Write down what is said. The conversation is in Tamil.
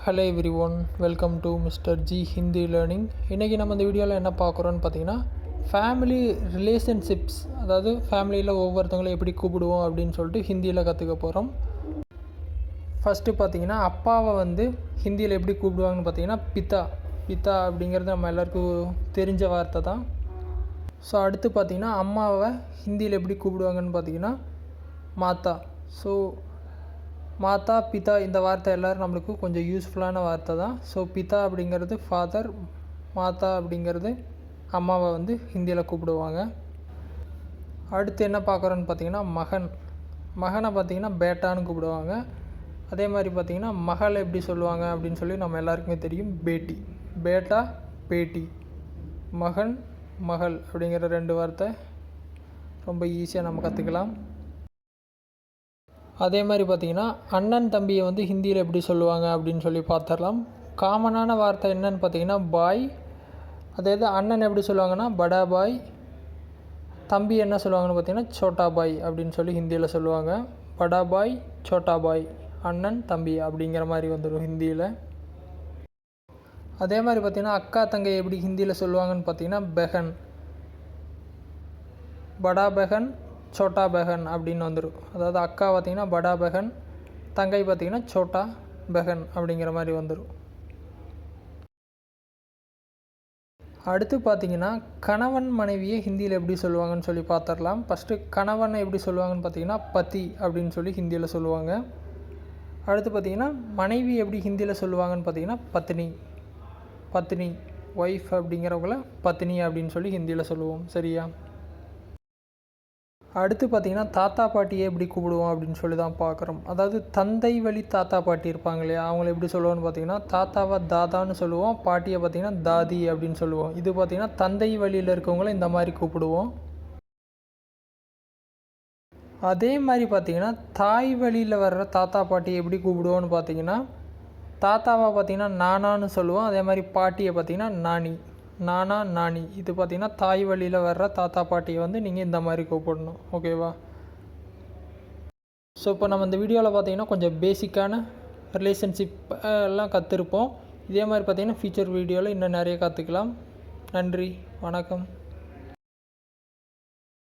Hello every one, welcome to mister G Hindi learning. இன்றைக்கி நம்ம இந்த வீடியோவில் என்ன பார்க்குறோன்னு பார்த்தீங்கன்னா, ஃபேமிலி ரிலேஷன்ஷிப்ஸ், அதாவது ஃபேமிலியில் ஒவ்வொருத்தவங்களும் எப்படி கூப்பிடுவோம் அப்படின்னு சொல்லிட்டு ஹிந்தியில் கற்றுக்க போகிறோம். ஃபஸ்ட்டு பார்த்தீங்கன்னா, அப்பாவை ஹிந்தியில் எப்படி கூப்பிடுவாங்கன்னு பார்த்தீங்கன்னா பிதா. பிதா அப்படிங்கிறது நம்ம எல்லாருக்கும் தெரிஞ்ச வார்த்தை தான். ஸோ அடுத்து பார்த்திங்கன்னா, அம்மாவை ஹிந்தியில் எப்படி கூப்பிடுவாங்கன்னு பார்த்தீங்கன்னா மாதா. ஸோ மாதா, பிதா இந்த வார்த்தை எல்லோரும் நம்மளுக்கு கொஞ்சம் யூஸ்ஃபுல்லான வார்த்தை தான். ஸோ பிதா அப்படிங்கிறது ஃபாதர், மாதா அப்படிங்கிறது அம்மாவை ஹிந்தியில் கூப்பிடுவாங்க. அடுத்து என்ன பார்க்குறோன்னு பார்த்தீங்கன்னா மகன். மகனை பார்த்திங்கன்னா பேட்டான்னு கூப்பிடுவாங்க. அதே மாதிரி பார்த்திங்கன்னா மகள் எப்படி சொல்லுவாங்க அப்படின்னு சொல்லி நம்ம எல்லாருக்குமே தெரியும், பேட்டி. பேட்டா, பேட்டி. மகன், மகள் அப்படிங்கிற ரெண்டு வார்த்தை ரொம்ப ஈஸியாக நம்ம கற்றுக்கலாம். அதே மாதிரி பார்த்திங்கன்னா அண்ணன் தம்பியை ஹிந்தியில் எப்படி சொல்லுவாங்க அப்படின்னு சொல்லி பார்த்துடலாம். காமனான வார்த்தை என்னன்னு பார்த்தீங்கன்னா பாய். அதாவது அண்ணன் எப்படி சொல்லுவாங்கன்னா படா பாய். தம்பி என்ன சொல்லுவாங்கன்னு பார்த்தீங்கன்னா சோட்டா பாய் அப்படின்னு சொல்லி ஹிந்தியில் சொல்லுவாங்க. படா பாய், சோட்டா பாய், அண்ணன் தம்பி அப்படிங்கிற மாதிரி வந்துடும் ஹிந்தியில். அதே மாதிரி பார்த்திங்கன்னா அக்கா தங்கை எப்படி ஹிந்தியில் சொல்லுவாங்கன்னு பார்த்தீங்கன்னா பெஹன். படா பெஹன், சோட்டா பெஹன் அப்படின்னு வந்துடும். அதாவது அக்கா பார்த்திங்கன்னா படா பெஹன், தங்கை பார்த்திங்கன்னா சோட்டா பெஹன் அப்படிங்கிற மாதிரி வந்துடும். அடுத்து பார்த்திங்கன்னா கணவன் மனைவியை ஹிந்தியில் எப்படி சொல்லுவாங்கன்னு சொல்லி பார்த்துடலாம். ஃபஸ்ட்டு கணவனை எப்படி சொல்லுவாங்கன்னு பார்த்திங்கன்னா பதி அப்படின்னு சொல்லி ஹிந்தியில் சொல்லுவாங்க. அடுத்து பார்த்திங்கன்னா மனைவி எப்படி ஹிந்தியில் சொல்லுவாங்கன்னு பார்த்திங்கன்னா பத்னி. பத்னி, ஒய்ஃப் அப்படிங்கிறவங்கள பத்னி அப்படின்னு சொல்லி ஹிந்தியில் சொல்லுவோம். சரியா? அடுத்து பார்த்திங்கன்னா தாத்தா பாட்டியை எப்படி கூப்பிடுவோம் அப்படின்னு சொல்லி தான் பார்க்குறோம். அதாவது தந்தை வழி தாத்தா பாட்டி இருப்பாங்க இல்லையா, அவங்கள எப்படி சொல்லுவோம்னு பார்த்திங்கன்னா தாத்தாவை தாதான்னு சொல்லுவோம், பாட்டியை பார்த்திங்கன்னா தாதி அப்படின்னு சொல்லுவோம். இது பார்த்திங்கன்னா தந்தை வழியில் இருக்கவங்கள இந்த மாதிரி கூப்பிடுவோம். அதே மாதிரி பார்த்திங்கன்னா தாய் வழியில் வர்ற தாத்தா பாட்டியை எப்படி கூப்பிடுவோன்னு பார்த்திங்கன்னா தாத்தாவை பார்த்திங்கன்னா நானான்னு சொல்லுவோம். அதே மாதிரி பாட்டியை பார்த்திங்கன்னா நானி. நானா, நானி. இது பார்த்திங்கன்னா தாய் வழியில் வர்ற தாத்தா பாட்டியை நீங்கள் இந்த மாதிரி கூப்பிடணும். ஓகேவா? ஸோ இப்போ நம்ம இந்த வீடியோவில் பார்த்திங்கன்னா கொஞ்சம் பேசிக்கான ரிலேஷன்ஷிப் எல்லாம் கற்றுருப்போம். இதே மாதிரி பார்த்திங்கன்னா ஃபியூச்சர் வீடியோவில் இன்னும் நிறைய கற்றுக்கலாம். நன்றி, வணக்கம்.